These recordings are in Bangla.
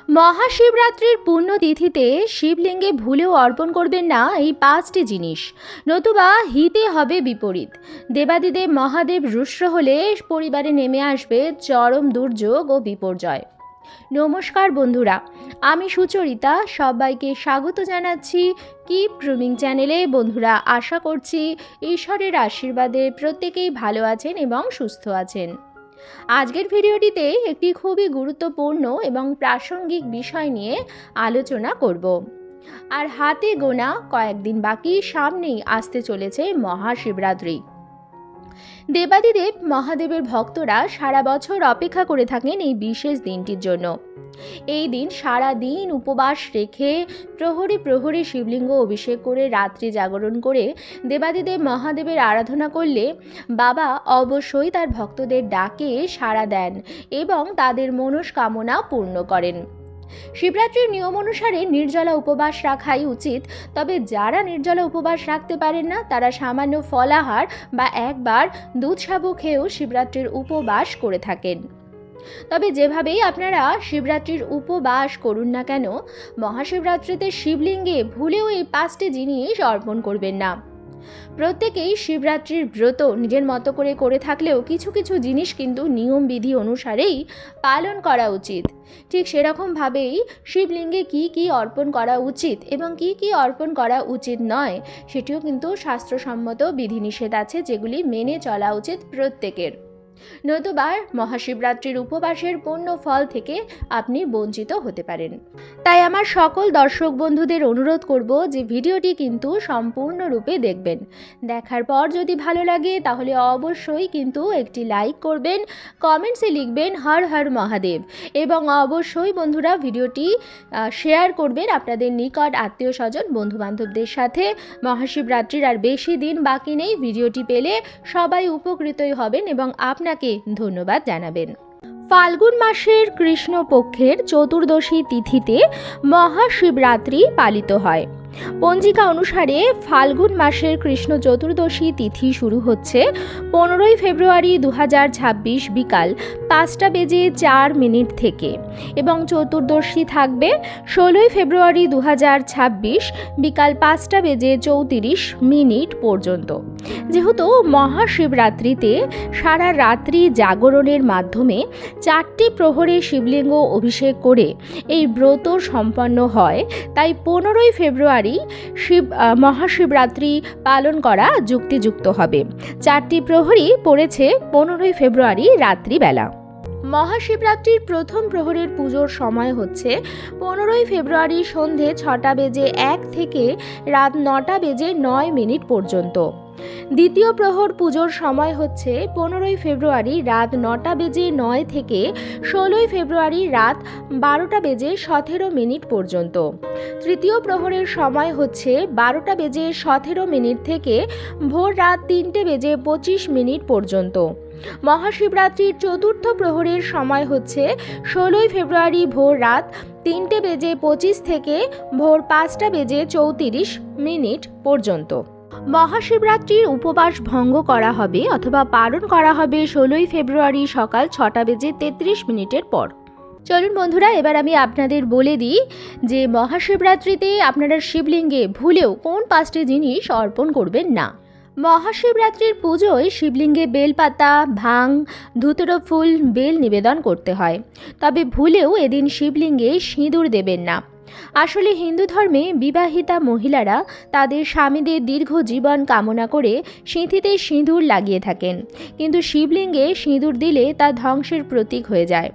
মহাশিবরাত্রির পুণ্যতিথিতে শিবলিঙ্গে ভুলেও অর্পণ করবেন না এই 5টি জিনিস, নতুবা হিতে হবে বিপরীত। দেবাদিদেব মহাদেব রুষ্ট হলে পরিবারে নেমে আসবে চরম দুর্যোগ ও বিপর্যয়। নমস্কার বন্ধুরা, আমি সুচরিতা, সবাইকে স্বাগত জানাচ্ছি কিপ গ্রুমিং চ্যানেলে। বন্ধুরা, আশা করছি ঈশ্বরের আশীর্বাদে প্রত্যেকেই ভালো আছেন এবং সুস্থ আছেন। আজকের ভিডিওটিতে একটি খুবই গুরুত্বপূর্ণ এবং প্রাসঙ্গিক বিষয় নিয়ে আলোচনা করব। আর হাতে গোনা কয়েকদিন বাকি, সামনেই আসতে চলেছে মহাশিবরাত্রি। দেবাদিদেব মহাদেবের ভক্তরা সারা বছর অপেক্ষা করে থাকেন এই বিশেষ দিনটির জন্য। এই দিন সারা দিন উপবাস রেখে প্রহরে প্রহরে শিবলিঙ্গ অভিষেক করে রাত্রি জাগরণ করে দেবাদিদেব মহাদেবের আরাধনা করলে বাবা অবশ্যই তার ভক্তদের ডাকে সাড়া দেন এবং তাদের মনস্কামনা পূর্ণ করেন। শিবরাত্রির নিয়ম অনুসারে নির্জলা উপবাস রাখাই উচিত, তবে যারা নির্জলা উপবাস রাখতে পারেন না তারা সামান্য ফলাহার বা একবার দুধ সাবু খেয়েও শিবরাত্রির উপবাস করে থাকেন। তবে যেভাবেই আপনারা শিবরাত্রির উপবাস করুন না কেন, মহাশিবরাত্রিতে শিবলিঙ্গে ভুলেও এই 5টি জিনিস অর্পণ করবেন না। প্রত্যেকেই শিবরাত্রির ব্রত নিজের মতো করে থাকলেও কিছু কিছু জিনিস কিন্তু নিয়মবিধি অনুসারেই পালন করা উচিত। ঠিক সেরকমভাবেই শিবলিঙ্গে কি অর্পণ করা উচিত এবং কি অর্পণ করা উচিত নয়, সেটিও কিন্তু শাস্ত্রসম্মত বিধিনিষেধ আছে, যেগুলি মেনে চলা উচিত প্রত্যেকের। নতুবা মহাশিবরাত্রির উপবাসের পূর্ণ ফল থেকে আপনি বঞ্চিত হতে পারেন। তাই আমার সকল দর্শক বন্ধুদের অনুরোধ করব যে ভিডিওটি কিন্তু সম্পূর্ণরূপে দেখবেন। দেখার পর যদি ভালো লাগে তাহলে অবশ্যই কিন্তু একটি লাইক করবেন, কমেন্টসে লিখবেন হর হর মহাদেব, এবং অবশ্যই বন্ধুরা ভিডিওটি শেয়ার করবেন আপনাদের নিকট আত্মীয় স্বজন বন্ধুবান্ধবদের সাথে। মহাশিবরাত্রির আর বেশি দিন বাকি নেই, ভিডিওটি পেলে সবাই উপকৃতই হবেন এবং আপনাকে ধন্যবাদ জানাবেন। ফাল্গুন মাসের কৃষ্ণপক্ষের চতুর্দশী তিথিতে মহাশিবরাত্রি পালিত হয়। পঞ্জিকা অনুসারে ফাল্গুন মাসের কৃষ্ণ চতুর্দশী তিথি শুরু হচ্ছে 15ই ফেব্রুয়ারি 2026 বিকাল 5:04 থেকে এবং চতুর্দশী থাকবে 16ই ফেব্রুয়ারি 2026 বিকাল 5:34 পর্যন্ত। যেহেতু মহাশিবরাত্রিতে সারা রাত্রি জাগরণের মাধ্যমে 4টি প্রহরে শিবলিঙ্গ অভিষেক করে এই ব্রত সম্পন্ন হয়, তাই 15ই ফেব্রুয়ারি মহাশিবরাত্রি পালন করা যুক্তিযুক্ত হবে। 4টি প্রহরই পড়েছে 15ই ফেব্রুয়ারি রাত্রিবেলা। মহাশিবরাত্রির প্রথম প্রহরের পুজোর সময় হচ্ছে 15ই ফেব্রুয়ারি সন্ধে 6:01 থেকে রাত 9:09 পর্যন্ত। দ্বিতীয় প্রহর পুজোর সময় হচ্ছে 15ই ফেব্রুয়ারি রাত 9:09 থেকে 16ই ফেব্রুয়ারি রাত 12:17 পর্যন্ত। তৃতীয় প্রহরের সময় হচ্ছে 12:17 থেকে ভোর রাত 3:25 পর্যন্ত। মহাশিবরাত্রির চতুর্থ প্রহরের সময় হচ্ছে 16ই ফেব্রুয়ারি ভোর রাত 3:25 থেকে ভোর 5:34 পর্যন্ত। মহাশিবরাত্রির উপবাস ভঙ্গ করা হবে অথবা পালন করা হবে 16ই ফেব্রুয়ারি সকাল 6:33 পর। চলুন বন্ধুরা, এবার আমি আপনাদের বলে দিই যে মহাশিবরাত্রিতে আপনারা শিবলিঙ্গে ভুলেও কোন 5টি জিনিস অর্পণ করবেন না। মহাশিবরাত্রির পুজোয় শিবলিঙ্গে বেলপাতা, ভাং, ধুতরো ফুল, বেল নিবেদন করতে হয়। তবে ভুলেও এদিন শিবলিঙ্গে সিঁদুর দেবেন না। আসলে হিন্দু ধর্মে বিবাহিতা মহিলারা তাদের স্বামীদের দীর্ঘ জীবন কামনা করে সিঁথিতে সিঁদুর লাগিয়ে থাকেন, কিন্তু শিবলিঙ্গে সিঁদুর দিলে তা ধ্বংসের প্রতীক হয়ে যায়।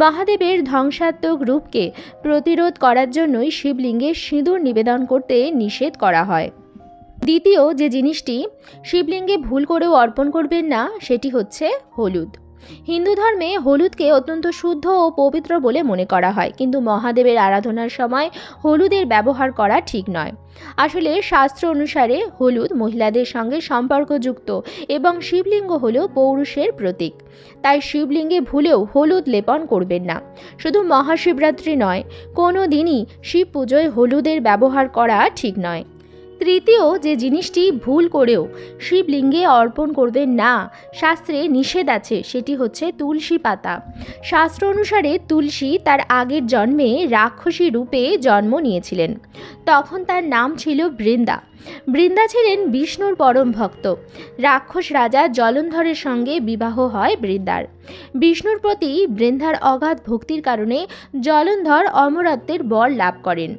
মহাদেবের ধ্বংসাত্মক রূপকে প্রতিরোধ করার জন্যই শিবলিঙ্গে সিঁদুর নিবেদন করতে নিষেধ করা হয়। দ্বিতীয় যে জিনিসটি শিবলিঙ্গে ভুল করেও অর্পণ করবেন না, সেটি হচ্ছে হলুদ। হিন্দু ধর্মে হলুদকে অত্যন্ত শুদ্ধ ও পবিত্র বলে মনে করা হয়, কিন্তু মহাদেবের আরাধনার সময় হলুদের ব্যবহার করা ঠিক নয়। আসলে শাস্ত্র অনুসারে হলুদ মহিলাদের সঙ্গে সম্পর্কযুক্ত এবং শিবলিঙ্গ হল পৌরুষের প্রতীক। তাই শিবলিঙ্গে ভুলেও হলুদ লেপন করবেন না। শুধু মহাশিবরাত্রি নয়, কোনো দিনই শিব পুজোয় হলুদের ব্যবহার করা ঠিক নয়। তৃতীয় যে জিনিসটি ভুল করেও শিবলিঙ্গে অর্পণ করবেন না, শাস্ত্রে নিষেধ আছে, সেটি হচ্ছে তুলসী পাতা। শাস্ত্র অনুসারে তুলসী তার আগের জন্মে রাক্ষসী রূপে জন্ম নিয়েছিলেন। তখন তার নাম ছিল বৃন্দা। বৃন্দা ছিলেন বিষ্ণুর পরম ভক্ত। রাক্ষস রাজা জলন্ধরের সঙ্গে বিবাহ হয় বৃন্দার। বিষ্ণুর প্রতি বৃন্দার অগাধ ভক্তির কারণে জলন্ধর অমরত্বের বর লাভ করেন।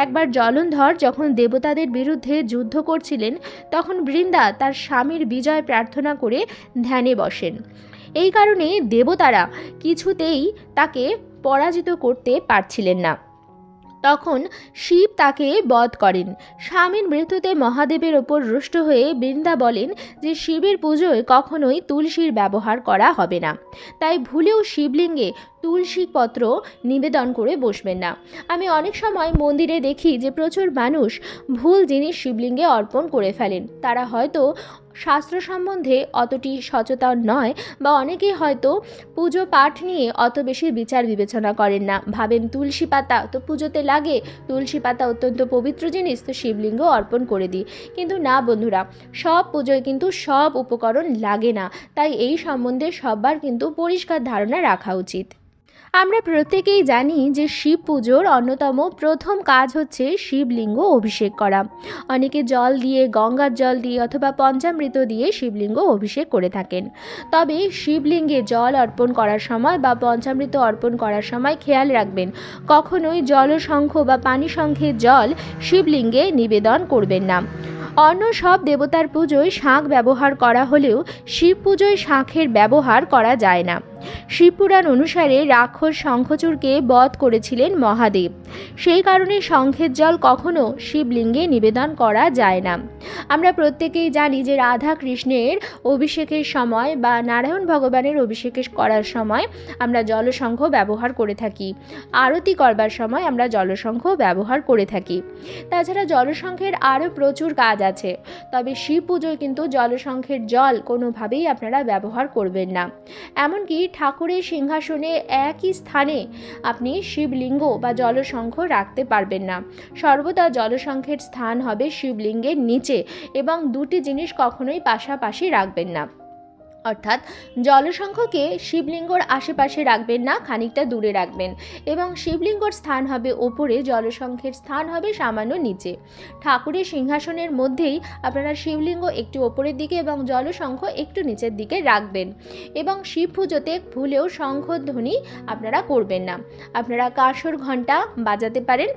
একবার জলন্ধর যখন দেবতাদের বিরুদ্ধে যুদ্ধ করছিলেন, তখন বৃন্দা তার স্বামীর বিজয় প্রার্থনা করে ধ্যানে বসেন। এই কারণে দেবতারা কিছুতেই তাকে পরাজিত করতে পারছিলেন না। তখন শিব তাকে বধ করেন। স্বামীর মৃত্যুতে মহাদেবের ওপর রুষ্ট হয়ে বৃন্দা বলেন যে শিবের পুজোয় কখনোই তুলসীর ব্যবহার করা হবে না, তাই ভুলেও শিবলিঙ্গে তুলসী পত্র নিবেদন করে বসবেন না। আমি অনেক সময় মন্দিরে দেখি যে প্রচুর মানুষ ভুল জিনিস শিবলিঙ্গে অর্পণ করে ফেলেন। তারা হয়তো শাস্ত্র সম্বন্ধে অতটি সচেতন নয়, বা অনেকেই হয়তো পুজো পাঠ নিয়ে অত বেশি বিচার বিবেচনা করেন না। ভাবেন তুলসী পাতা তো পুজোতে লাগে, তুলসী পাতা অত্যন্ত পবিত্র জিনিস, তো শিবলিঙ্গ অর্পণ করে দিই। কিন্তু না বন্ধুরা, সব পুজোয় কিন্তু সব উপকরণ লাগে না, তাই এই সম্বন্ধে সবার কিন্তু পরিষ্কার ধারণা রাখা উচিত। আমরা প্রত্যেকেই জানি যে শিব পুজোর অন্যতম প্রথম কাজ হচ্ছে শিবলিঙ্গ অভিষেক করা। অনেকে জল দিয়ে, গঙ্গার জল দিয়ে অথবা পঞ্চামৃত দিয়ে শিবলিঙ্গ অভিষেক করে থাকেন। তবে শিবলিঙ্গে জল অর্পণ করার সময় বা পঞ্চামৃত অর্পণ করার সময় খেয়াল রাখবেন, কখনোই জলশঙ্খ বা পানি শঙ্খের জল শিবলিঙ্গে নিবেদন করবেন না। অন্য সব দেবতার পুজোয় শাঁখ ব্যবহার করা হলেও শিব পুজোয় শাঁখের ব্যবহার করা যায় না। শিবপুরাণ অনুসারে রাক্ষস শঙ্খচূড়কে বধ করেছিলেন মহাদেব। সেই কারণে শঙ্খের জল কখনো শিবলিঙ্গে নিবেদন করা যায় না। আমরা প্রত্যেকেই জানি যে রাধা কৃষ্ণের অভিষেকের সময় বা নারায়ণ ভগবানের অভিষেক করার সময় আমরা জলশঙ্খ ব্যবহার করে থাকি। আরতি করবার সময় আমরা জলশঙ্খ ব্যবহার করে থাকি। তাছাড়া জলশঙ্খের আরও প্রচুর কাজ আছে, তবে শিব পুজোয় কিন্তু জলশঙ্খের জল কোনোভাবেই আপনারা ব্যবহার করবেন না। এমনকি ঠাকুরের সিংহাসনে একই স্থানে আপনি শিবলিঙ্গ বা জলশঙ্খ রাখতে পারবেন না। সর্বদা জলশঙ্খের স্থান হবে শিবলিঙ্গের নিচে, এবং দুটি জিনিস কখনোই পাশাপাশি রাখবেন না। অর্থাৎ জলশঙ্খকে শিবলিঙ্গর আশেপাশে রাখবেন না, খানিকটা দূরে রাখবেন, এবং শিবলিঙ্গর স্থান হবে ওপরে, জলশঙ্খের স্থান হবে সামান্য নিচে। ঠাকুরের সিংহাসনের মধ্যেই আপনারা শিবলিঙ্গ একটু ওপরের দিকে এবং জলশঙ্খ একটু নিচের দিকে রাখবেন। এবং শিব পুজোতে ভুলেও শঙ্খধ্বনি আপনারা করবেন না। আপনারা কাঁসর ঘণ্টা বাজাতে পারেন।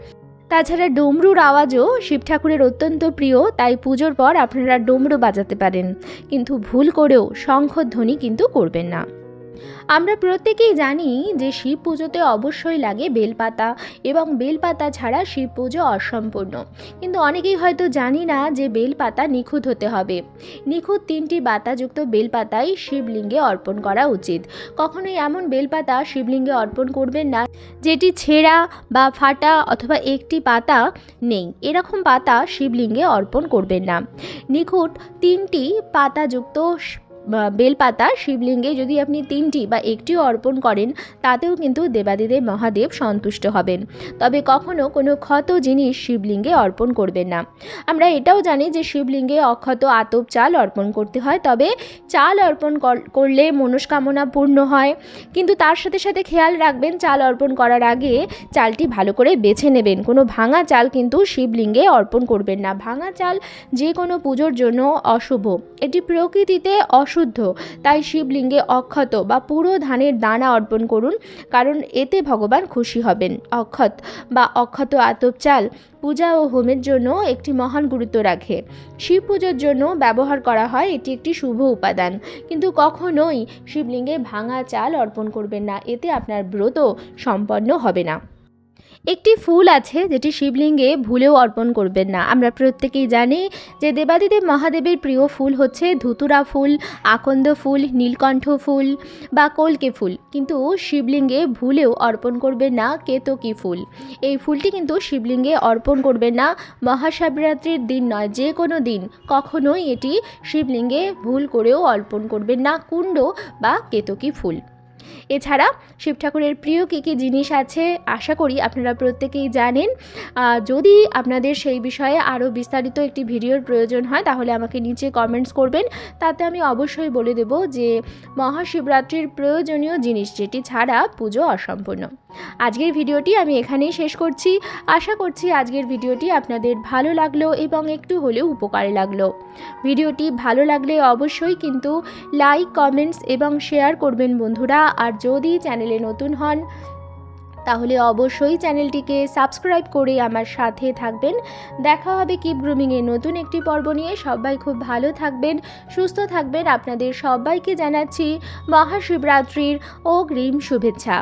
তাছাড়া ডমরুর আওয়াজও শিব ঠাকুরের অত্যন্ত প্রিয়, তাই পুজোর পর আপনারা ডমরু বাজাতে পারেন, কিন্তু ভুল করেও শঙ্খধ্বনি কিন্তু করবেন না। আমরা প্রত্যেকেই জানি যে শিব পুজোতে অবশ্যই লাগে বেলপাতা, এবং বেলপাতা ছাড়া শিব পুজো অসম্পূর্ণ। কিন্তু অনেকেই হয়তো জানি না যে বেলপাতা নিখুঁত হতে হবে। নিখুঁত 3টি বাতাযুক্ত বেলপাতাই শিবলিঙ্গে অর্পণ করা উচিত। কখনোই এমন বেলপাতা শিবলিঙ্গে অর্পণ করবেন না যেটি ছেঁড়া বা ফাটা অথবা একটি পাতা নেই, এরকম পাতা শিবলিঙ্গে অর্পণ করবেন না। নিখুঁত 3টি পাতাযুক্ত বেলপাতা শিবলিঙ্গে যদি আপনি 3টি বা একটিও অর্পণ করেন, তাতেও কিন্তু দেবাদিদেব মহাদেব সন্তুষ্ট হবেন। তবে কখনো কোনো ক্ষত জিনিস শিবলিঙ্গে অর্পণ করবেন না। আমরা এটাও জানি যে শিবলিঙ্গে অক্ষত আতপ চাল অর্পণ করতে হয়, তবে চাল অর্পণ করলে মনস্কামনা পূর্ণ হয়। কিন্তু তার সাথে সাথে খেয়াল রাখবেন, চাল অর্পণ করার আগে চালটি ভালো করে বেছে নেবেন। কোনো ভাঙা চাল কিন্তু শিবলিঙ্গে অর্পণ করবেন না। ভাঙা চাল যে কোনো পুজোর জন্য অশুভ, এটি প্রকৃতিতে অশুদ্ধ, তাই শিবলিঙ্গে অক্ষত বা পুরো ধানের দানা অর্পণ করুন, কারণ এতে ভগবান খুশি হবেন। অক্ষত বা অক্ষত আতপ চাল পূজা ও হোমের জন্য একটি মহান গুরুত্ব রাখে। শিব পুজোর জন্য ব্যবহার করা হয়, এটি একটি শুভ উপাদান। কিন্তু কখনোই শিবলিঙ্গে ভাঙা চাল অর্পণ করবেন না, এতে আপনার ব্রত সম্পন্ন হবে না। একটি ফুল আছে যেটি শিবলিঙ্গে ভুলেও অর্পণ করবেন না। আমরা প্রত্যেকেই জানি যে দেবাদিদেব মহাদেবের প্রিয় ফুল হচ্ছে ধুতুরা ফুল, আকন্দ ফুল, নীলকণ্ঠ ফুল বা কলকে ফুল, কিন্তু শিবলিঙ্গে ভুলেও অর্পণ করবেন না কেতকী ফুল। এই ফুলটি কিন্তু শিবলিঙ্গে অর্পণ করবেন না, মহাশিবরাত্রির দিন নয়, যে কোনো দিন কখনোই এটি শিবলিঙ্গে ভুল করেও অর্পণ করবেন না কুণ্ড বা কেতকী ফুল। এছাড়া শিব ঠাকুরের প্রিয় কী কী জিনিস আছে আশা করি আপনারা প্রত্যেকেই জানেন। যদি আপনাদের সেই বিষয়ে আরও বিস্তারিত একটি ভিডিওর প্রয়োজন হয় তাহলে আমাকে নিচে কমেন্টস করবেন, তাতে আমি অবশ্যই বলে দেব যে মহাশিবরাত্রির প্রয়োজনীয় জিনিস যেটি ছাড়া পুজো অসম্পূর্ণ। আজকের ভিডিওটি আমি এখানেই শেষ করছি। আশা করছি আজকের ভিডিওটি আপনাদের ভালো লাগলো এবং একটু হলেও উপকারে লাগলো। ভিডিওটি ভালো লাগলে অবশ্যই কিন্তু লাইক, কমেন্টস এবং শেয়ার করবেন বন্ধুরা। আর যদি চ্যানেলে নতুন হন তাহলে অবশ্যই চ্যানেলটিকে সাবস্ক্রাইব করে আমার সাথে থাকবেন। দেখা হবে কিপ গ্রুমিংয়ের নতুন একটি পর্ব নিয়ে। সবাই খুব ভালো থাকবেন, সুস্থ থাকবেন। আপনাদের সবাইকে জানাচ্ছি মহাশিবরাত্রির অগ্রিম শুভেচ্ছা।